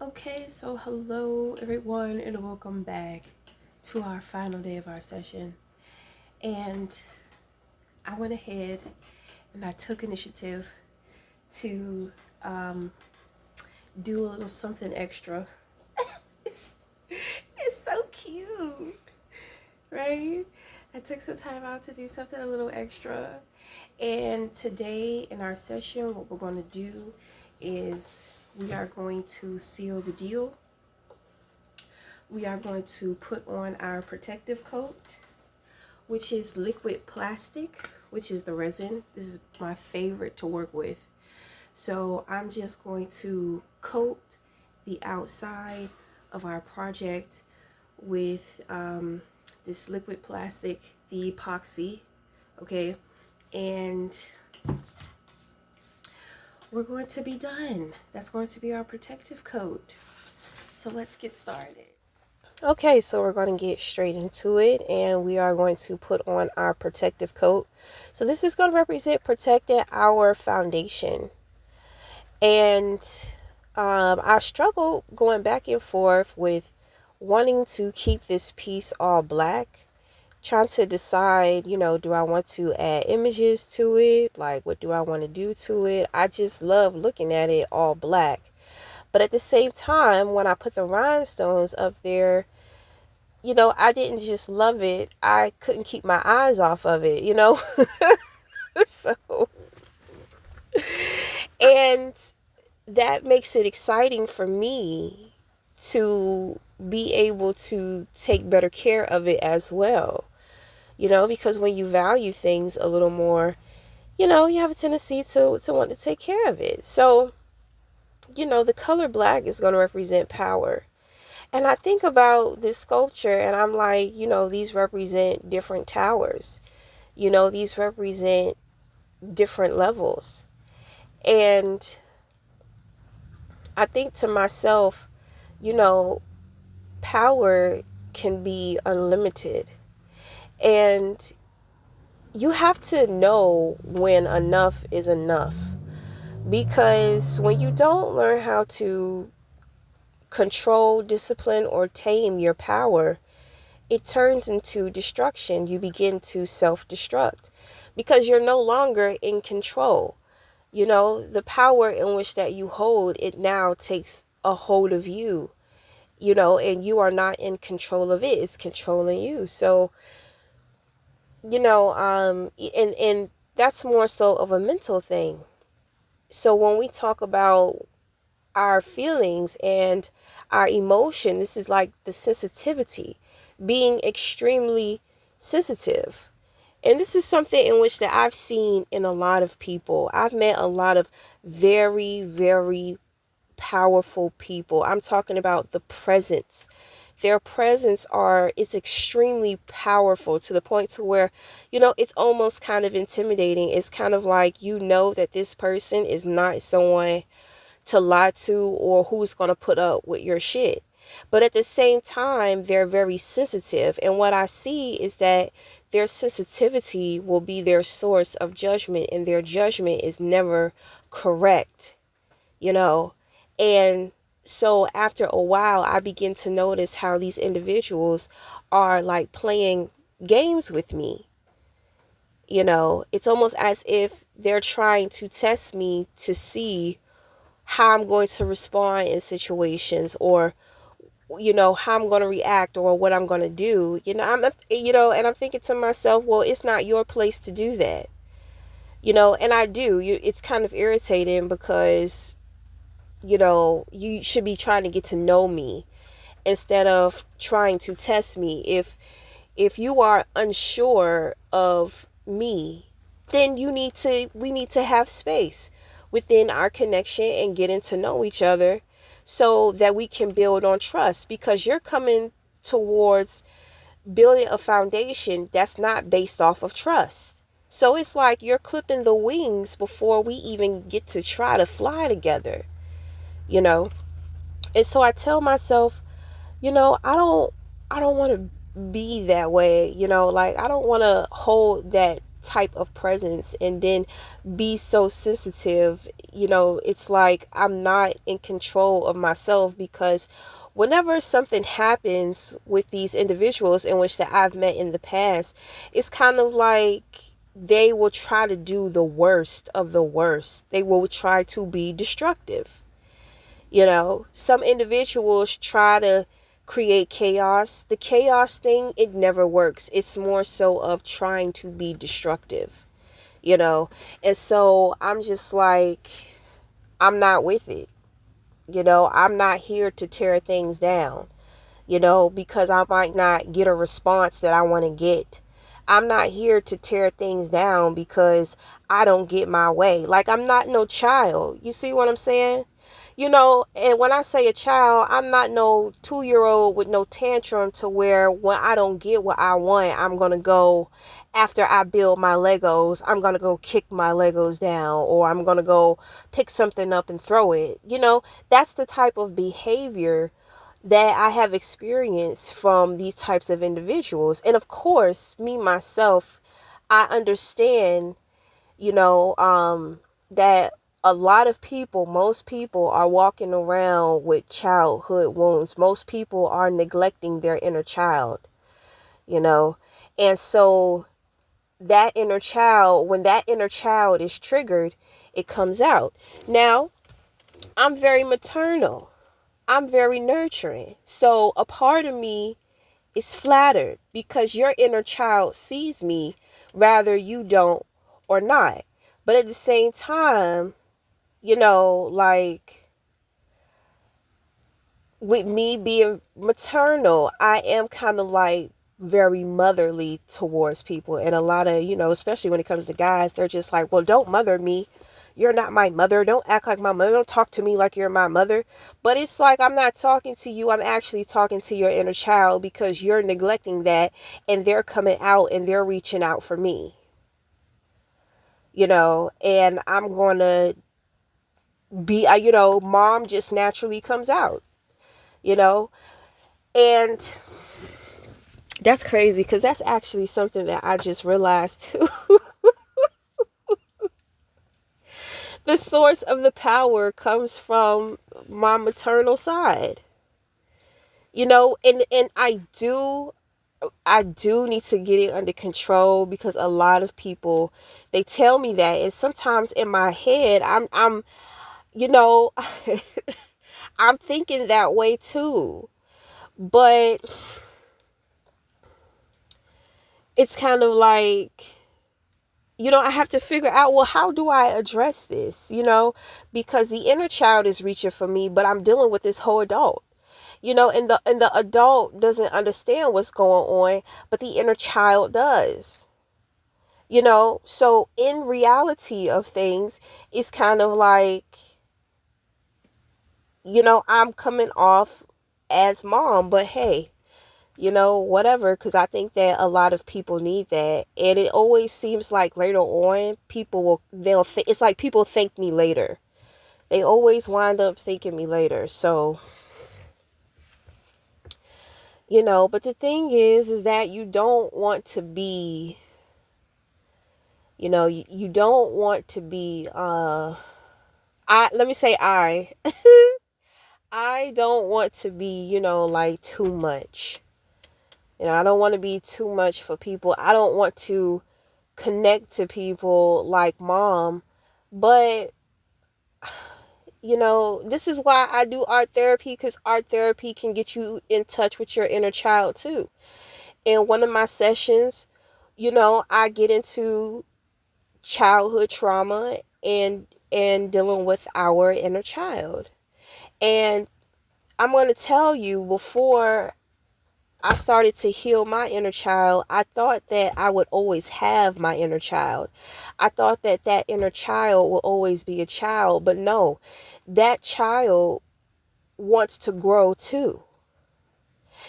Okay, so hello everyone and welcome back to our final day of our session. And I went ahead and I took initiative to do a little something extra. it's, it's so cute, right? I took some time out to do something a little extra. And today in our session, what we're going to do is we are going to seal the deal. We are going to put on our protective coat, which is liquid plastic, which is the resin. This is my favorite to work with. So I'm just going to coat the outside of our project with this liquid plastic, the epoxy, okay? And we're going to be done. That's going to be our protective coat. So let's get started. Okay, so we're going to get straight into it, and we are going to put on our protective coat. So this is going to represent protecting our foundation. And I struggled going back and forth with wanting to keep this piece all black, trying to decide, do I want to add images to it? Like, what do I want to do to it? I just love looking at it all black. But at the same time, when I put the rhinestones up there, I didn't just love it. I couldn't keep my eyes off of it, So, and that makes it exciting for me to be able to take better care of it as well, because when you value things a little more, you have a tendency to want to take care of it. So, the color black is going to represent power. And I think about this sculpture and I'm like, these represent different towers. These represent different levels. And I think to myself, power can be unlimited. And you have to know when enough is enough. Because when you don't learn how to control, discipline, or tame your power, it turns into destruction. You begin to self-destruct because you're no longer in control. The power in which that you hold, it now takes a hold of you, and you are not in control of it. It's controlling you. So, and that's more so of a mental thing. So when we talk about our feelings and our emotion, this is like the sensitivity, being extremely sensitive. And this is something in which that I've seen in a lot of people. I've met a lot of very, very powerful people. I'm talking about the presence. Their presence it's extremely powerful to the point to where, it's almost kind of intimidating. It's kind of like, that this person is not someone to lie to or who's going to put up with your shit. But at the same time, they're very sensitive. And what I see is that their sensitivity will be their source of judgment, and their judgment is never correct, you know. And so after a while, I begin to notice how these individuals are like playing games with me. It's almost as if they're trying to test me to see how I'm going to respond in situations, or how I'm going to react, or what I'm going to do. And I'm thinking to myself, well, it's not your place to do that. And I do. It's kind of irritating because you should be trying to get to know me instead of trying to test me. If you are unsure of me, then we need to have space within our connection and getting to know each other so that we can build on trust, because you're coming towards building a foundation that's not based off of trust. So it's like you're clipping the wings before we even get to try to fly together, you know? And so I tell myself, I don't want to be that way, like I don't want to hold that type of presence and then be so sensitive. It's like I'm not in control of myself, because whenever something happens with these individuals in which that I've met in the past, it's kind of like they will try to do the worst of the worst. They will try to be destructive. Some individuals try to create chaos. The chaos thing, it never works. It's more so of trying to be destructive, and so I'm just like, I'm not with it. I'm not here to tear things down, because I might not get a response that I want to get. I'm not here to tear things down because I don't get my way. Like, I'm not no child. You see what I'm saying? And when I say a child, I'm not no 2-year-old with no tantrum to where when I don't get what I want, I'm going to go, after I build my Legos, I'm going to go kick my Legos down, or I'm going to go pick something up and throw it. That's the type of behavior that I have experienced from these types of individuals. And of course, me, myself, I understand, that a lot of people, most people are walking around with childhood wounds. Most people are neglecting their inner child, and so that inner child, when that inner child is triggered, it comes out. Now, I'm very maternal. I'm very nurturing. So a part of me is flattered because your inner child sees me, rather you don't or not. But at the same time, like, with me being maternal, I am kind of like very motherly towards people. And a lot of, especially when it comes to guys, they're just like, well, don't mother me. You're not my mother. Don't act like my mother. Don't talk to me like you're my mother. But it's like, I'm not talking to you. I'm actually talking to your inner child, because you're neglecting that, and they're coming out and they're reaching out for me. And I'm going to be, mom just naturally comes out, and that's crazy, because that's actually something that I just realized too. The source of the power comes from my maternal side, and I do need to get it under control, because a lot of people, they tell me that, and sometimes in my head I'm I'm thinking that way too. But it's kind of like, I have to figure out, well, how do I address this? Because the inner child is reaching for me, but I'm dealing with this whole adult. And the adult doesn't understand what's going on, but the inner child does. So in reality of things, it's kind of like, I'm coming off as mom, but hey, whatever, because I think that a lot of people need that. And it always seems like later on, it's like people thank me later. They always wind up thanking me later. So, but the thing is that you don't want to be, you don't want to be, let me say I don't want to be, like too much. I don't want to be too much for people. I don't want to connect to people like mom. But, this is why I do art therapy, because art therapy can get you in touch with your inner child too. In one of my sessions, I get into childhood trauma and dealing with our inner child. And I'm going to tell you, before I started to heal my inner child, I thought that I would always have my inner child. I thought that that inner child will always be a child, but no, that child wants to grow too.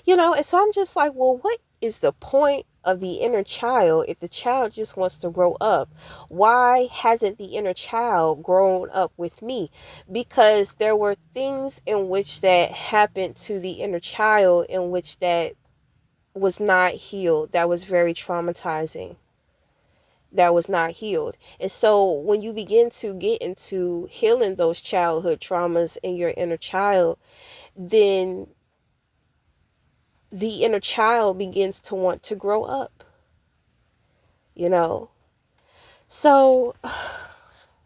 And so I'm just like, well, what is the point of the inner child if the child just wants to grow up? Why hasn't the inner child grown up with me? Because there were things in which that happened to the inner child in which that was not healed, that was very traumatizing. that was not healed. And so when you begin to get into healing those childhood traumas in your inner child, then the inner child begins to want to grow up, you know? So,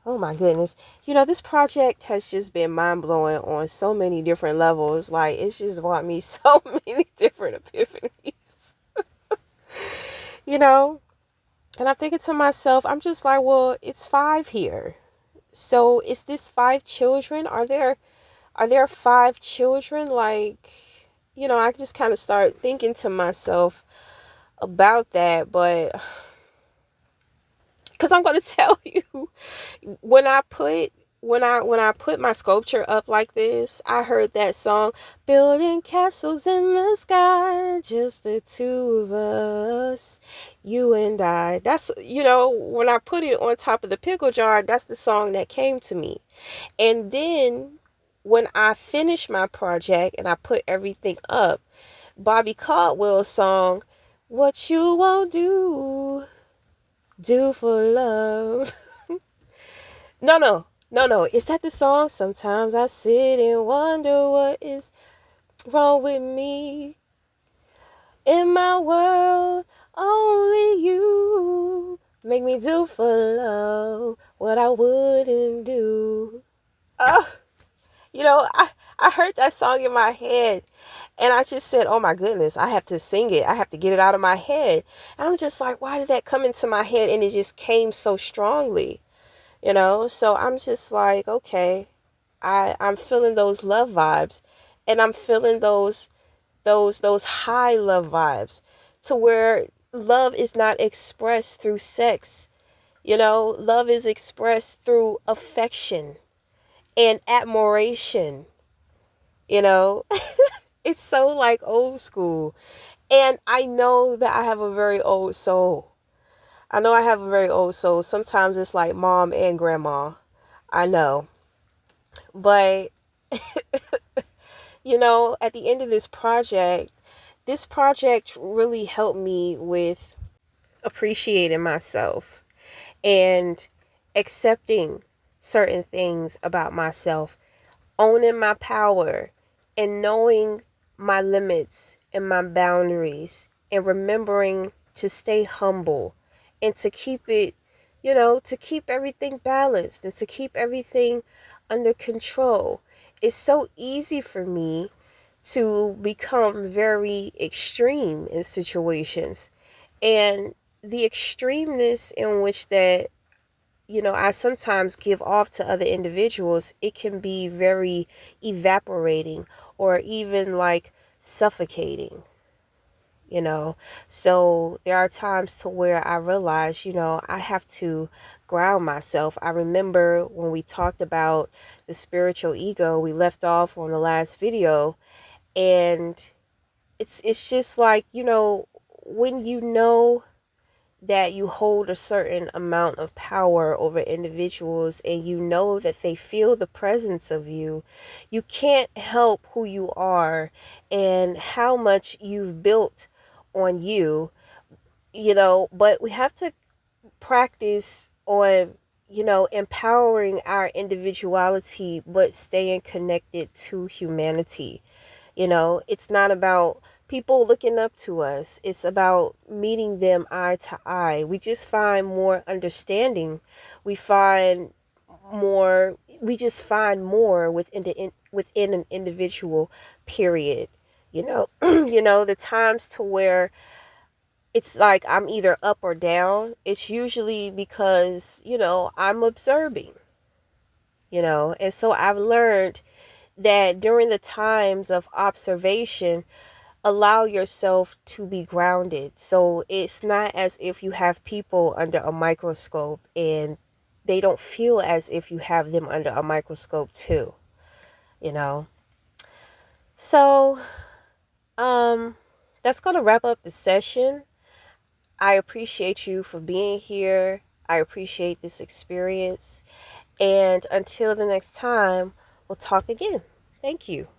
oh my goodness. This project has just been mind blowing on so many different levels. Like, it's just brought me so many different epiphanies, you know? And I'm thinking to myself, I'm just like, well, it's 5 here. So is this 5 children? Are there 5 children? Like, I just kind of start thinking to myself about that, but because I'm going to tell you, when I put my sculpture up like this, I heard that song, building castles in the sky, just the two of us, you and I. That's, when I put it on top of the pickle jar, that's the song that came to me. And then when I finished my project and I put everything up, Bobby Caldwell's song, what you won't do for love. No. Is that the song? Sometimes I sit and wonder what is wrong with me. In my world, only you make me do for love what I wouldn't do. Oh, I heard that song in my head and I just said, oh my goodness, I have to sing it. I have to get it out of my head. And I'm just like, why did that come into my head? And it just came so strongly. So I'm just like, okay, I'm feeling those love vibes, and I'm feeling those high love vibes, to where love is not expressed through sex. Love is expressed through affection and admiration. you know it's so like old school, and I know that I have a very old soul. Sometimes it's like mom and grandma. I know. But, at the end of this project really helped me with appreciating myself and accepting certain things about myself, owning my power, and knowing my limits and my boundaries, and remembering to stay humble and to keep it, to keep everything balanced and to keep everything under control. It's so easy for me to become very extreme in situations, and the extremeness in which that I sometimes give off to other individuals, it can be very evaporating or even like suffocating, So there are times to where I realize, I have to ground myself. I remember when we talked about the spiritual ego, we left off on the last video, and it's just like, when that you hold a certain amount of power over individuals, and that they feel the presence of you, you can't help who you are and how much you've built on you, but we have to practice on, empowering our individuality, but staying connected to humanity. It's not about people looking up to us. It's about meeting them eye to eye. We just find more understanding. We just find more within an individual, period. The times to where it's like I'm either up or down, it's usually because, I'm observing, and so I've learned that during the times of observation, allow yourself to be grounded. So it's not as if you have people under a microscope and they don't feel as if you have them under a microscope too, you know. So that's going to wrap up the session. I appreciate you for being here. I appreciate this experience. And until the next time, we'll talk again. Thank you.